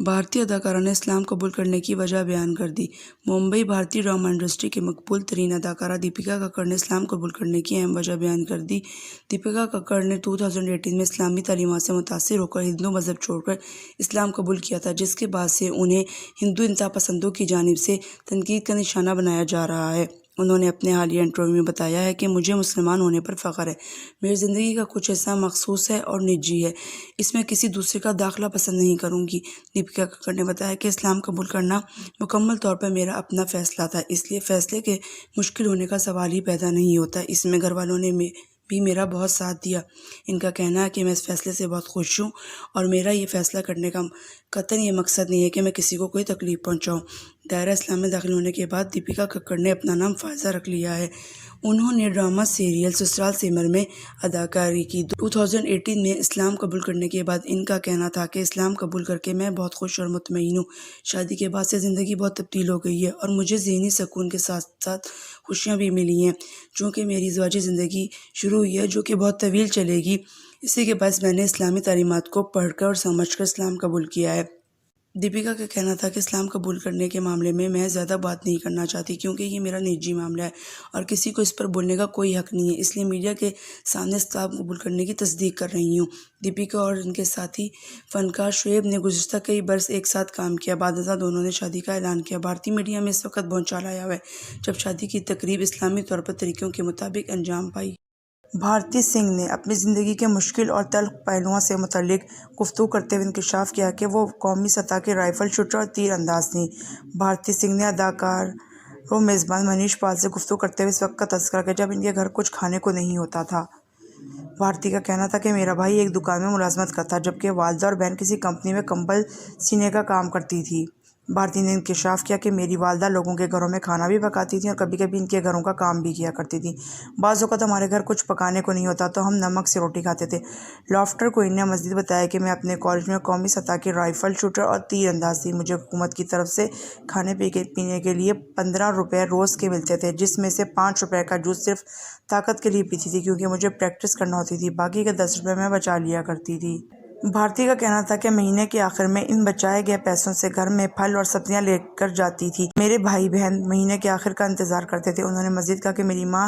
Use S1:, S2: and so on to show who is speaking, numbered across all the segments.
S1: بھارتی اداکارہ نے اسلام قبول کرنے کی وجہ بیان کر دی۔ ممبئی بھارتی ڈرامہ انڈسٹری کی مقبول ترین اداکارہ دیپیکا ککڑ نے اسلام قبول کرنے کی اہم وجہ بیان کر دی۔ دیپیکا ککڑ نے 2018 میں اسلامی تعلیمات سے متاثر ہو کر ہندو مذہب چھوڑ کر اسلام قبول کیا تھا، جس کے بعد سے انہیں ہندو انتہا پسندوں کی جانب سے تنقید کا نشانہ بنایا جا رہا ہے۔ انہوں نے اپنے حالیہ انٹرویو میں بتایا ہے کہ مجھے مسلمان ہونے پر فخر ہے۔ میری زندگی کا کچھ حصہ مخصوص ہے اور نجی ہے۔ اس میں کسی دوسرے کا داخلہ پسند نہیں کروں گی۔ دیپیکا ککڑ نے بتایا کہ اسلام قبول کرنا مکمل طور پر میرا اپنا فیصلہ تھا، اس لیے فیصلے کے مشکل ہونے کا سوال ہی پیدا نہیں ہوتا۔ اس میں گھر والوں نے بھی میرا بہت ساتھ دیا۔ ان کا کہنا ہے کہ میں اس فیصلے سے بہت خوش ہوں اور میرا یہ فیصلہ کرنے کا قطعاً یہ مقصد نہیں ہے کہ میں کسی کو کوئی تکلیف پہنچاؤں۔ دائرہ اسلام میں داخل ہونے کے بعد دیپیکا ککڑ نے اپنا نام فائزہ رکھ لیا ہے۔ انہوں نے ڈرامہ سیریل سسرال سمر میں اداکاری کی۔ 2018 میں اسلام قبول کرنے کے بعد ان کا کہنا تھا کہ اسلام قبول کر کے میں بہت خوش اور مطمئن ہوں۔ شادی کے بعد سے زندگی بہت تبدیل ہو گئی ہے اور مجھے ذہنی سکون کے ساتھ ساتھ خوشیاں بھی ملی ہیں۔ چونکہ میری ازدواجی زندگی شروع ہوئی ہے جو کہ بہت طویل چلے گی، اسی کے باعث میں نے اسلامی تعلیمات کو پڑھ کر اور سمجھ کر اسلام قبول کیا ہے۔ دیپیکا کا کہنا تھا کہ اسلام قبول کرنے کے معاملے میں زیادہ بات نہیں کرنا چاہتی کیونکہ یہ میرا نجی معاملہ ہے اور کسی کو اس پر بولنے کا کوئی حق نہیں ہے، اس لیے میڈیا کے سامنے اسلام قبول کرنے کی تصدیق کر رہی ہوں۔ دیپیکا اور ان کے ساتھی فنکار شعیب نے گزشتہ کئی برس ایک ساتھ کام کیا۔ بعد ازاں دونوں نے شادی کا اعلان کیا۔ بھارتی میڈیا میں اس وقت بھونچال آیا ہوا ہے جب شادی کی تقریب اسلامی طور پر طریقوں کے مطابق انجام پائی۔ بھارتی سنگھ نے اپنی زندگی کے مشکل اور تلخ پہلوؤں سے متعلق گفتگو کرتے ہوئے انکشاف کیا کہ وہ قومی سطح کے رائفل شوٹر اور تیر انداز تھیں۔ بھارتی سنگھ نے اداکار و میزبان منیش پال سے گفتگو کرتے ہوئے اس وقت کا تذکرہ کیا جب ان کے گھر کچھ کھانے کو نہیں ہوتا تھا۔ بھارتی کا کہنا تھا کہ میرا بھائی ایک دکان میں ملازمت کرتا جبکہ والدہ اور بہن کسی کمپنی میں کمبل سینے کا کام کرتی تھی۔ بھارتی نے انکشاف کیا کہ میری والدہ لوگوں کے گھروں میں کھانا بھی پکاتی تھیں اور کبھی کبھی ان کے گھروں کا کام بھی کیا کرتی تھیں۔ بعض اوقات ہمارے گھر کچھ پکانے کو نہیں ہوتا تو ہم نمک سے روٹی کھاتے تھے۔ لافٹر کوئن نے مزید بتایا کہ میں اپنے کالج میں قومی سطح کے رائفل شوٹر اور تیر انداز تھی۔ مجھے حکومت کی طرف سے کھانے پینے کے لیے 15 روپے روز کے ملتے تھے، جس میں سے 5 روپے کا جوس صرف طاقت کے لیے پیتی تھی کیونکہ مجھے پریکٹس کرنا ہوتی تھی، باقی کے 10 روپے میں بچا لیا کرتی تھی۔ بھارتی کا کہنا تھا کہ مہینے کے آخر میں ان بچائے گئے پیسوں سے گھر میں پھل اور سبزیاں لے کر جاتی تھی۔ میرے بھائی بہن مہینے کے آخر کا انتظار کرتے تھے۔ انہوں نے مزید کہا کہ میری ماں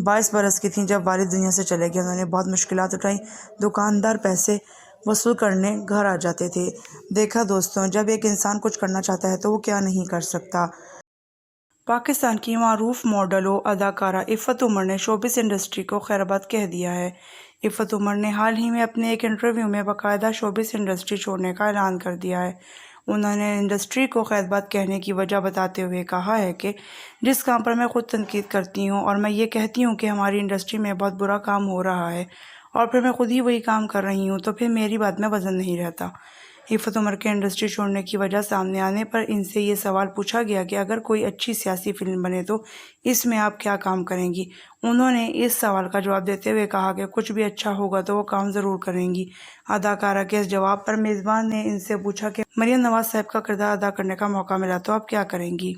S1: 22 برس کی تھیں جب والد دنیا سے چلے گئے۔ انہوں نے بہت مشکلات اٹھائیں، دکاندار پیسے وصول کرنے گھر آ جاتے تھے۔ دیکھا دوستوں، جب ایک انسان کچھ کرنا چاہتا ہے تو وہ کیا نہیں کر سکتا۔ پاکستان کی معروف ماڈل و اداکارہ عفت عمر نے شوبز انڈسٹری کو خیرباد کہہ دیا ہے۔ عفت عمر نے حال ہی میں اپنے ایک انٹرویو میں باقاعدہ شوبز انڈسٹری چھوڑنے کا اعلان کر دیا ہے۔ انہوں نے انڈسٹری کو خیرباد کہنے کی وجہ بتاتے ہوئے کہا ہے کہ جس کام پر میں خود تنقید کرتی ہوں اور میں یہ کہتی ہوں کہ ہماری انڈسٹری میں بہت برا کام ہو رہا ہے اور پھر میں خود ہی وہی کام کر رہی ہوں تو پھر میری بات میں وزن نہیں رہتا۔ عفت عمر کے انڈسٹری چھوڑنے کی وجہ سامنے آنے پر ان سے یہ سوال پوچھا گیا کہ اگر کوئی اچھی سیاسی فلم بنے تو اس میں آپ کیا کام کریں گی؟ انہوں نے اس سوال کا جواب دیتے ہوئے کہا کہ کچھ بھی اچھا ہوگا تو وہ کام ضرور کریں گی۔ اداکارہ کے اس جواب پر میزبان نے ان سے پوچھا کہ مریم نواز صاحب کا کردار ادا کرنے کا موقع ملا تو آپ کیا کریں گی؟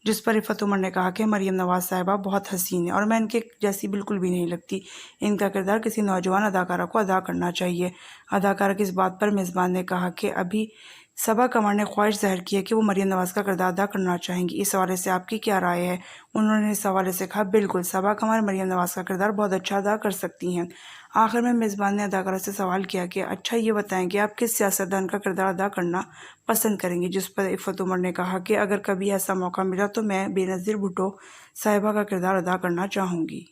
S1: جس پر عفت عمر نے کہا کہ مریم نواز صاحبہ بہت حسین ہیں اور میں ان کے جیسی بالکل بھی نہیں لگتی۔ ان کا کردار کسی نوجوان اداکارہ کو ادا کرنا چاہیے۔ اداکارہ کی اس بات پر میزبان نے کہا کہ ابھی صبا قمر نے خواہش ظاہر کی ہے کہ وہ مریم نواز کا کردار ادا کرنا چاہیں گی۔ اس حوالے سے آپ کی کیا رائے ہے؟ انہوں نے اس حوالے سے کہا، بالکل، صبا قمر مریم نواز کا کردار بہت اچھا ادا کر سکتی ہیں۔ آخر میں میزبان نے اداکارہ سے سوال کیا کہ اچھا یہ بتائیں کہ آپ کس سیاستدان کا کردار ادا کرنا پسند کریں گی؟ جس پر عفت عمر نے کہا کہ اگر کبھی ایسا موقع ملا تو میں بے نظیر بھٹو صاحبہ کا کردار ادا کرنا چاہوں گی۔